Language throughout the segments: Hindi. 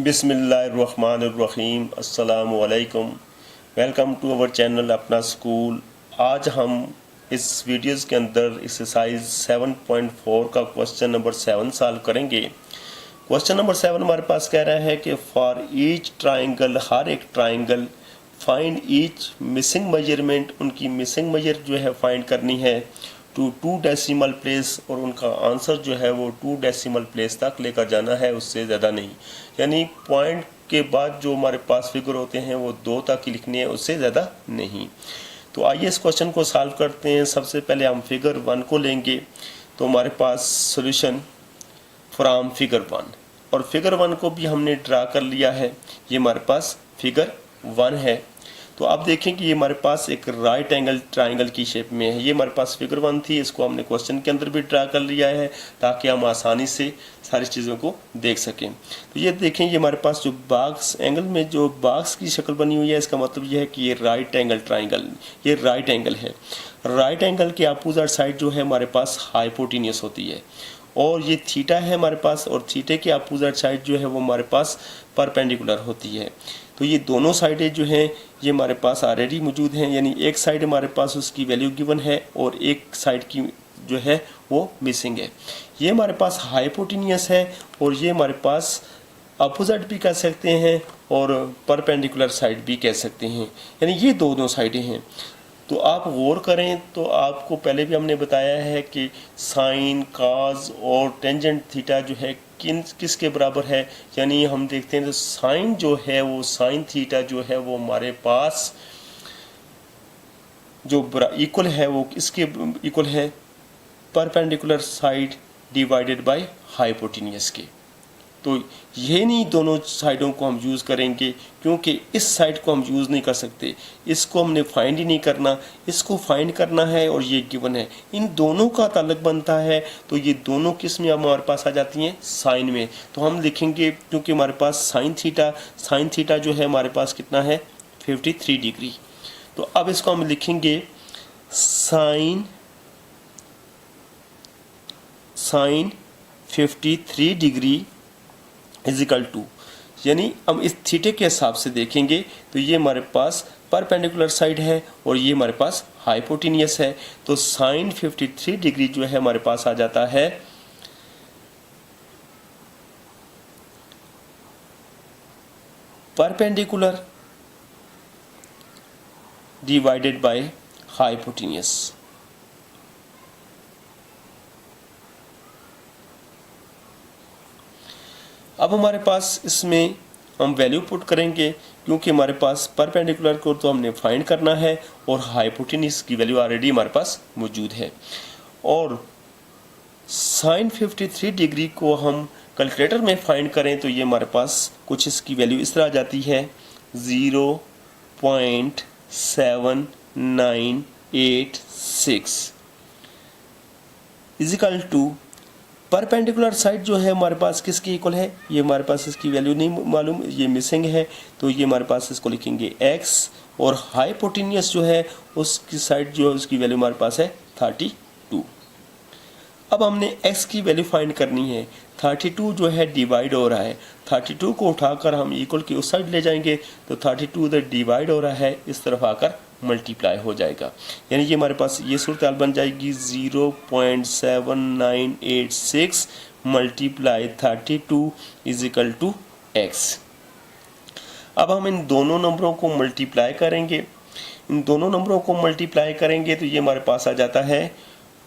बिस्मिल्लाहिर्रहमानिर्रहीम अस्सलामु अलैकुम। वेलकम टू अवर चैनल अपना स्कूल। आज हम इस वीडियोस के अंदर एक्सरसाइज 7.4 का क्वेश्चन नंबर 7 सॉल्व करेंगे। क्वेश्चन नंबर 7 हमारे पास कह रहा है कि फॉर ईच ट्राइंगल, हर एक triangle, find each missing measurement, उनकी मिसिंग मेजर जो है फाइंड करनी है टू 2 डेसिमल प्लेस, और उनका आंसर जो है वो 2 डेसिमल प्लेस तक लेकर जाना है, उससे ज़्यादा नहीं। यानी पॉइंट के बाद जो हमारे पास फिगर होते हैं वो 2 तक ही लिखनी है, उससे ज़्यादा नहीं। तो आइए इस क्वेश्चन को सॉल्व करते हैं। सबसे पहले हम फिगर 1 को लेंगे। तो हमारे पास सॉल्यूशन फ्रॉम फिगर 1, और फिगर 1 को भी हमने ड्रा कर लिया है। ये हमारे पास फिगर 1 है। तो आप देखें कि ये हमारे पास एक राइट एंगल ट्राइंगल की शेप में है। ये हमारे पास फिगर 1 थी, इसको हमने क्वेश्चन के अंदर भी ड्रा कर लिया है ताकि हम आसानी से सारी चीज़ों को देख सकें। तो ये देखें, ये हमारे पास जो बॉक्स एंगल में जो बॉक्स की शक्ल बनी हुई है, इसका मतलब ये है कि ये राइट एंगल ट्राइंगल, ये राइट एंगल है। राइट एंगल के अपोजिट साइड जो है हमारे पास हाइपोटेन्यूस होती है, और ये थीटा है हमारे पास, और थीटे के अपोजिट साइड जो है वो हमारे पास परपेंडिकुलर होती है। तो ये दोनों साइडें जो हैं ये हमारे पास ऑलरेडी मौजूद हैं, यानी एक साइड हमारे पास उसकी वैल्यू गिवन है और एक साइड की जो है वो मिसिंग है। ये हमारे पास हाइपोटेन्यूस है, और ये हमारे पास अपोजिट भी कह सकते हैं और परपेंडिकुलर साइड भी कह सकते हैं, यानी ये दोनों साइडें हैं। तो आप गौर करें तो आपको पहले भी हमने बताया है कि साइन, काज और टेंजेंट थीटा जो है किसके बराबर है। यानी हम देखते हैं तो साइन जो है वो साइन थीटा जो है वो हमारे पास जो इक्वल है वो किसके इक्वल है, perpendicular side divided by hypotenuse के। तो ये नहीं दोनों साइडों को हम यूज़ करेंगे, क्योंकि इस साइड को हम यूज़ नहीं कर सकते, इसको हमने फाइंड ही नहीं करना, इसको फाइंड करना है और ये गिवन है। इन दोनों का ताल्लुक बनता है, तो ये दोनों किस में हमारे पास आ जाती हैं, साइन में। तो हम लिखेंगे, क्योंकि हमारे पास साइन थीटा जो है हमारे पास कितना है, 53 डिग्री। तो अब इसको हम लिखेंगे साइन 53 डिग्री इजिकल टू, यानी हम इस थीटे के हिसाब से देखेंगे तो ये हमारे पास परपेंडिकुलर साइड है और ये हमारे पास हाइपोटेन्यूस है। तो साइन 53 डिग्री जो है हमारे पास आ जाता है परपेंडिकुलर डिवाइडेड बाय हाइपोटेन्यूस। अब हमारे पास इसमें हम वैल्यू पुट करेंगे, क्योंकि हमारे पास परपेंडिकुलर को तो हमने फाइंड करना है और हाइपोटेन्यूस की वैल्यू ऑलरेडी हमारे पास मौजूद है। और साइन 53 डिग्री को हम कैलकुलेटर में फाइंड करें तो ये हमारे पास कुछ इसकी वैल्यू इस तरह आ जाती है 0.7986 इजिकल टू परपेंडिकुलर साइड जो है हमारे पास किसकी इक्वल है, ये हमारे पास इसकी वैल्यू नहीं मालूम, ये मिसिंग है, तो ये हमारे पास इसको लिखेंगे x, और हाइपोटेन्यूस जो है उसकी साइड जो है उसकी वैल्यू हमारे पास है 32। अब हमने x की वैल्यू फाइंड करनी है। 32 जो है डिवाइड हो रहा है, 32 को उठाकर हम इक्वल की उस साइड ले जाएंगे तो 32 इधर डिवाइड हो रहा है, इस तरफ आकर मल्टीप्लाई हो जाएगा। यानी ये हमारे पास ये सूरत हाल बन जाएगी 0.7986 मल्टीप्लाई 32 इजिकल टू x। अब हम इन दोनों नंबरों को मल्टीप्लाई करेंगे, इन दोनों नंबरों को मल्टीप्लाई करेंगे तो ये हमारे पास आ जाता है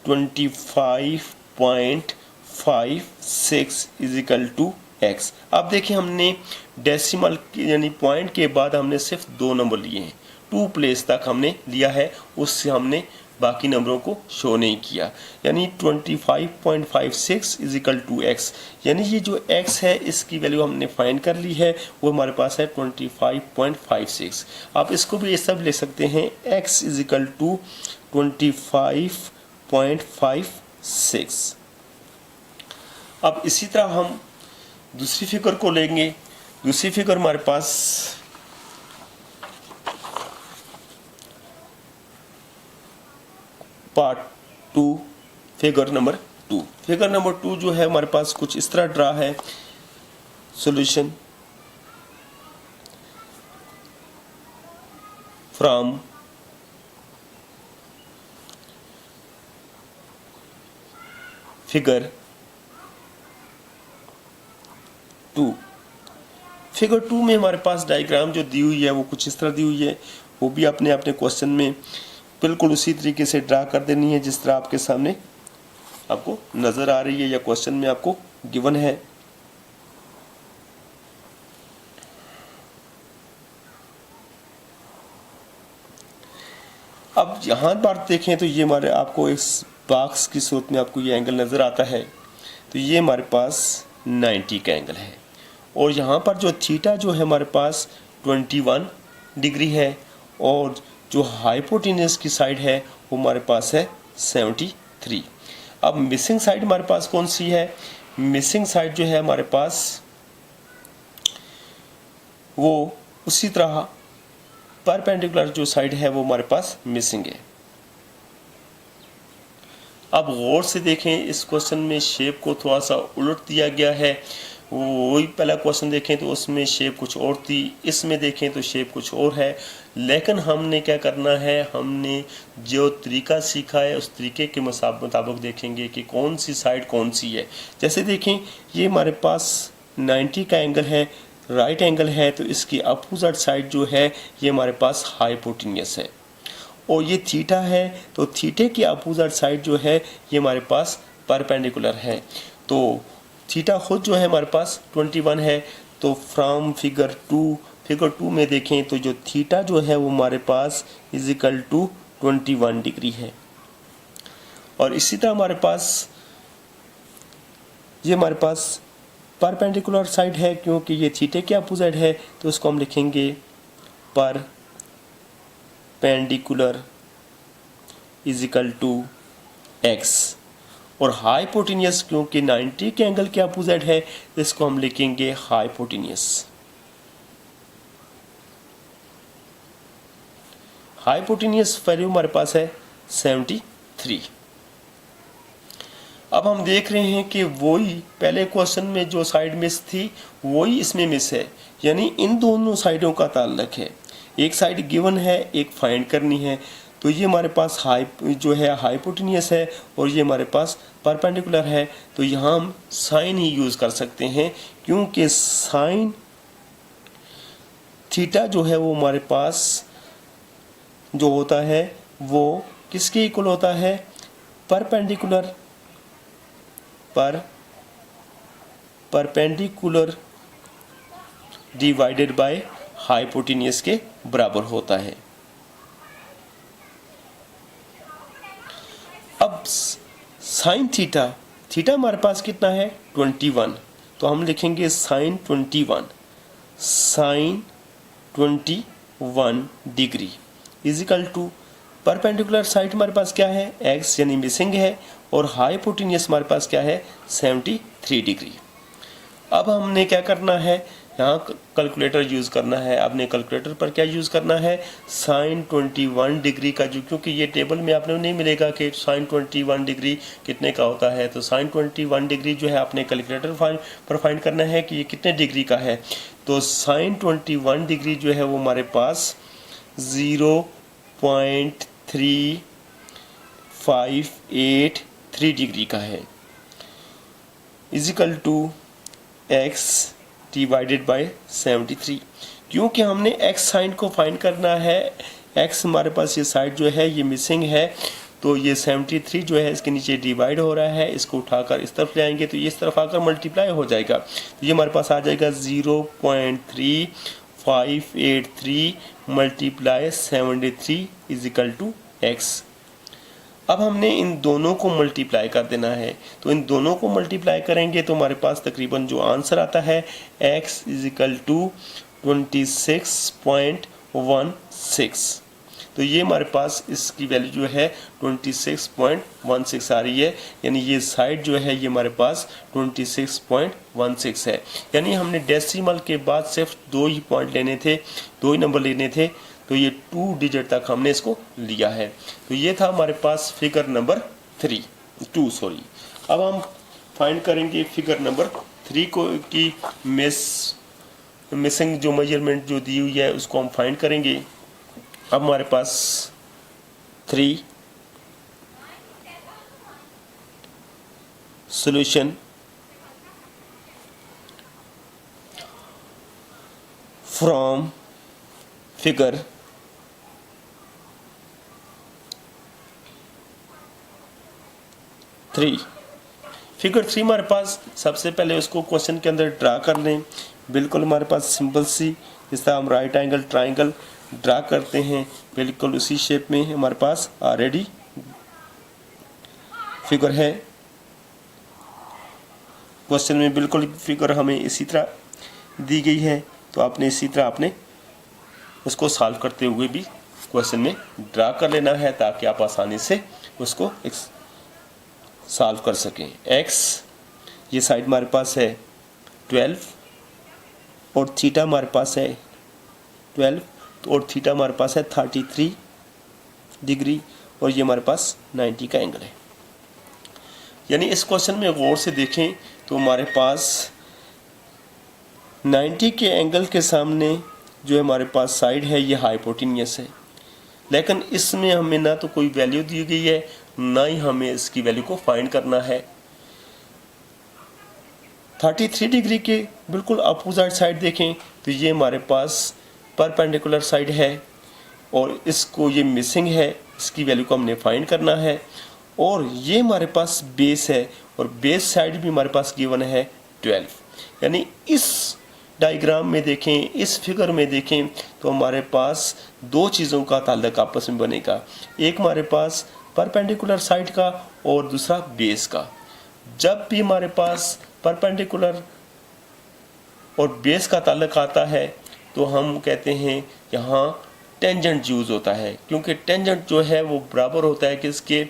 25.56 इजिकल टू x। अब देखिए, हमने डेसिमल यानी पॉइंट के बाद हमने सिर्फ 2 नंबर लिए हैं, 2 प्लेस तक हमने लिया है, उससे हमने बाकी नंबरों को शो नहीं किया। यानी 25.56 इजिकल टू x, यानी ये जो x है इसकी वैल्यू हमने फाइंड कर ली है, वो हमारे पास है 25.56। आप इसको भी ये सब ले सकते हैं, x इजिकल टू 25.56। अब इसी तरह हम दूसरी फिगर को लेंगे। दूसरी फिगर हमारे पास पार्ट 2 फिगर नंबर 2 जो है हमारे पास कुछ इस तरह ड्रा है। Solution from figure 2। फिगर 2 में हमारे पास डायग्राम जो दी हुई है वो कुछ इस तरह दी हुई है, वो भी आपने अपने क्वेश्चन में बिल्कुल उसी तरीके से ड्रा कर देनी है जिस तरह आपके सामने आपको नज़र आ रही है या क्वेश्चन में आपको गिवन है। अब यहाँ बात देखें तो ये हमारे आपको इस बॉक्स की सूरत में आपको ये एंगल नज़र आता है, तो ये हमारे पास 90 का एंगल है और यहाँ पर जो थीटा जो है हमारे पास 21 डिग्री है और जो हाइपोटेन्यूस की साइड है वो हमारे पास है 73। अब मिसिंग साइड हमारे पास कौन सी है? मिसिंग साइड जो है हमारे पास वो उसी तरह परपेंडिकुलर जो साइड है वो हमारे पास मिसिंग है। अब गौर से देखें, इस क्वेश्चन में शेप को थोड़ा सा उलट दिया गया है। वही पहला क्वेश्चन देखें तो उसमें शेप कुछ और थी, इसमें देखें तो शेप कुछ और है। लेकिन हमने क्या करना है, हमने जो तरीका सीखा है उस तरीके के मुताबिक देखेंगे कि कौन सी साइड कौन सी है। जैसे देखें ये हमारे पास 90 का एंगल है, राइट एंगल है, तो इसकी अपोजिट साइड जो है ये हमारे पास हाइपोटेन्यूस है और ये थीटा है, तो थीटे की अपोजिट साइड जो है ये हमारे पास परपेंडिकुलर है। तो थीटा खुद जो है हमारे पास 21 है, तो फ्रॉम फिगर 2 में देखें तो जो थीटा जो है वो हमारे पास इज इक्वल टू 21 डिग्री है। और इसी तरह हमारे पास ये हमारे पास परपेंडिकुलर साइड है, क्योंकि ये थीटे के अपोजिट है तो इसको हम लिखेंगे perpendicular is equal to x. और हाइपोटेन्यूस क्योंकि 90 के एंगल के अपोजिट है इसको हम लिखेंगे हाइपोटेन्यूस। हाइपोटेन्यूस वैल्यू हमारे पास है 73। अब हम देख रहे हैं कि वही पहले क्वेश्चन में जो साइड मिस थी वही इसमें मिस है, यानी इन दोनों साइडों का ताल्लुक है। एक साइड गिवन है, एक फाइंड करनी है। तो ये हमारे पास जो है हाइपोटेन्यूस है और ये हमारे पास परपेंडिकुलर है, तो यहाँ हम साइन ही यूज़ कर सकते हैं, क्योंकि साइन थीटा जो है वो हमारे पास जो होता है वो किसके इक्वल होता है? परपेंडिकुलर डिवाइडेड बाय हाइपोटेन्यूस के बराबर होता है। अब साइन थीटा हमारे पास कितना है? 21, तो हम लिखेंगे sine 21 degree is equal to perpendicular side हमारे पास क्या है? एक्स यानी मिसिंग है, और हाइपोटेन्यूस हमारे पास क्या है? 73 डिग्री। अब हमने क्या करना है, यहाँ कैलकुलेटर यूज़ करना है। आपने कैलकुलेटर पर क्या यूज़ करना है? साइन 21 डिग्री का, जो क्योंकि ये टेबल में आपने नहीं मिलेगा कि साइन 21 डिग्री कितने का होता है, तो साइन 21 डिग्री जो है आपने कैलकुलेटर पर फाइंड करना है कि ये कितने डिग्री का है। तो साइन 21 डिग्री जो है वो हमारे पास 0.3583 डिग्री का है, is equal to x divided by 73। क्योंकि हमने एक्स साइन को फाइंड करना है, एक्स हमारे पास ये साइड जो है ये मिसिंग है, तो ये 73 जो है इसके नीचे डिवाइड हो रहा है, इसको उठाकर इस तरफ ले आएंगे तो ये इस तरफ आकर मल्टीप्लाई हो जाएगा, तो ये हमारे पास आ जाएगा 0.3583 multiply 73 is equal to x. अब हमने इन दोनों को मल्टीप्लाई कर देना है, तो इन दोनों को मल्टीप्लाई करेंगे तो हमारे पास तकरीबन जो आंसर आता है x इज इक्वल टू 26.16। तो ये हमारे पास इसकी वैल्यू जो है 26.16 आ रही है, यानी ये साइड जो है ये हमारे पास 26.16 है। यानी हमने डेसिमल के बाद सिर्फ 2 ही पॉइंट लेने थे, 2 ही नंबर लेने थे, तो ये 2 डिजिट तक हमने इसको लिया है। तो ये था हमारे पास फिगर नंबर 2। अब हम फाइंड करेंगे फिगर नंबर 3 को की मिसिंग जो मेजरमेंट जो दी हुई है उसको हम फाइंड करेंगे। अब हमारे पास 3 सॉल्यूशन फ्रॉम फिगर 3। फिगर 3 हमारे पास सबसे पहले उसको क्वेश्चन के अंदर ड्रा कर लें। बिल्कुल हमारे पास सिंपल सी, जिस तरह हम राइट एंगल ट्राइंगल ड्रा करते हैं, बिल्कुल उसी शेप में हमारे पास ऑलरेडी फिगर है। क्वेश्चन में बिल्कुल फिगर हमें इसी तरह दी गई है, तो आपने इसी तरह आपने उसको सॉल्व करते हुए भी क्वेश्चन में ड्रा कर लेना है, ताकि आप आसानी से उसको सॉल्व कर सकें। x ये साइड हमारे पास है 12 और थीटा हमारे पास है 12 और थीटा हमारे पास है 33 डिग्री और ये हमारे पास 90 का एंगल है। यानी इस क्वेश्चन में गौर से देखें तो हमारे पास 90 के एंगल के सामने जो हमारे पास साइड है ये हाइपोटेन्यूस है, लेकिन इसमें हमें ना तो कोई वैल्यू दी गई है, ना ही हमें इसकी वैल्यू को फाइंड करना है। 33 डिग्री के बिल्कुल अपोजिट साइड देखें तो ये हमारे पास परपेंडिकुलर साइड है और इसको ये मिसिंग है, इसकी वैल्यू को हमने फाइंड करना है। और ये हमारे पास बेस है और बेस साइड भी हमारे पास गिवन है 12। यानी इस डायग्राम में देखें, इस फिगर में देखें तो हमारे पास दो चीज़ों का ताल्लुक आपस में बनेगा, एक हमारे पास परपेंडिकुलर साइड का और दूसरा बेस का। जब भी हमारे पास परपेंडिकुलर और बेस का ताल्लुक आता है तो हम कहते हैं यहाँ टेंजेंट यूज होता है, क्योंकि टेंजेंट जो है वो बराबर होता है किसके,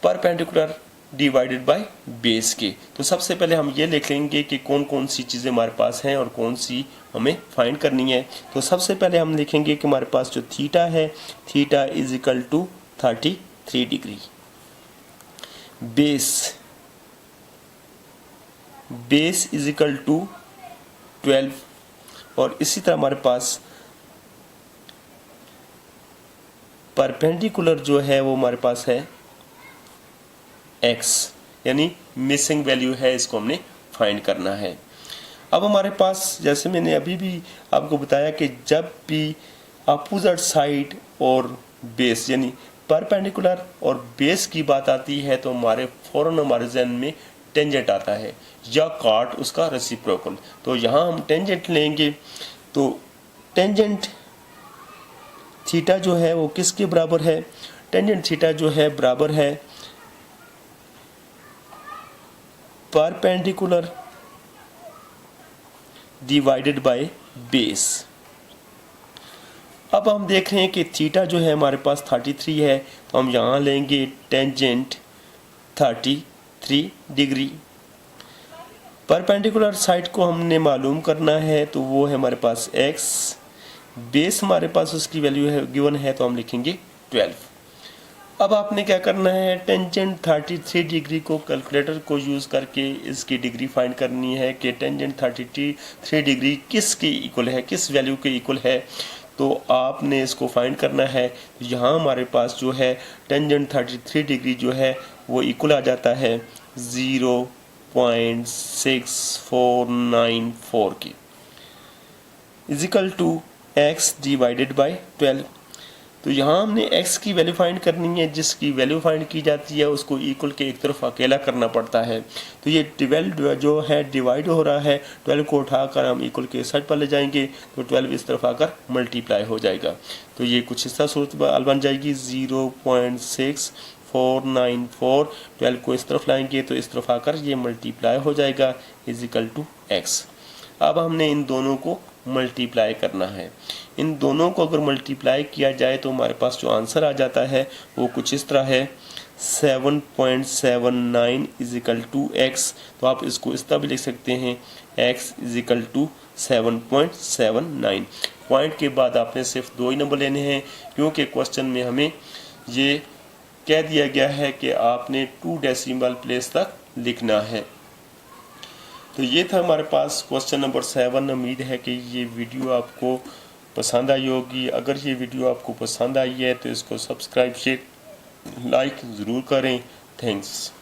परपेंडिकुलर डिवाइडेड बाय बेस के। तो सबसे पहले हम ये लिख लेंगे कि कौन कौन सी चीज़ें हमारे पास हैं और कौन सी हमें फाइंड करनी है। तो सबसे पहले हम लिखेंगे कि हमारे पास जो थीटा है, theta is equal to 33 degree. Base is equal to 12 और इसी तरह हमारे पास परपेंडिकुलर जो है वो हमारे पास है x, यानी मिसिंग वैल्यू है, इसको हमने फाइंड करना है। अब हमारे पास जैसे मैंने अभी भी आपको बताया कि जब भी अपोजिट साइड और बेस यानी परपेंडिकुलर और बेस की बात आती है तो हमारे फौरन हमारे जहन में टेंजेंट आता है या कॉट उसका रेसिप्रोकल। तो यहाँ हम टेंजेंट लेंगे तो टेंजेंट थीटा जो है वो किसके बराबर है, टेंजेंट थीटा जो है बराबर है परपेंडिकुलर डिवाइडेड बाय बेस। अब हम देख रहे हैं कि थीटा जो है हमारे पास 33 है, तो हम यहाँ लेंगे टेंजेंट 33 डिग्री। परपेंडिकुलर साइड को हमने मालूम करना है तो वो है हमारे पास x, बेस हमारे पास उसकी वैल्यू है गिवन है तो हम लिखेंगे 12। अब आपने क्या करना है, टेंजेंट 33 डिग्री को कैलकुलेटर को यूज़ करके इसकी डिग्री फाइंड करनी है कि टेंजेंट 33 डिग्री किसके इक्वल है, किस वैल्यू के इक्वल है। तो आपने इसको फाइंड करना है। यहाँ हमारे पास जो है टेंजेंट 33 डिग्री जो है वो इक्वल आ जाता है 0.6494 की, is equal to x divided by 12। तो यहाँ हमने x की वैल्यू फाइंड करनी है, जिसकी वैल्यू फाइंड की जाती है उसको इक्वल के एक तरफ अकेला करना पड़ता है। तो ये 12 जो है डिवाइड हो रहा है, 12 को उठाकर हम इक्वल के साइड पर ले जाएंगे तो 12 इस तरफ आकर मल्टीप्लाई हो जाएगा। तो ये कुछ इस तरह सूरत बन जाएगी 0.6494, 12 को इस तरफ लाएंगे तो इस तरफ आकर ये मल्टीप्लाई हो जाएगा इज इक्वल टू x। अब हमने इन दोनों को मल्टीप्लाई करना है। इन दोनों को अगर मल्टीप्लाई किया जाए तो हमारे पास जो आंसर आ जाता है वो कुछ इस तरह है 7.79 इज इक्वल टू x। तो आप इसको इस तरह भी लिख सकते हैं x is equal to 7.79। Point के बाद आपने सिर्फ 2 ही नंबर लेने हैं, क्योंकि क्वेश्चन में हमें ये कह दिया गया है कि आपने 2 डेसिमल प्लेस तक लिखना है। तो ये था हमारे पास क्वेश्चन नंबर 7। उम्मीद है कि ये वीडियो आपको पसंद आई होगी। अगर ये वीडियो आपको पसंद आई है तो इसको सब्सक्राइब शेयर लाइक ज़रूर करें। थैंक्स।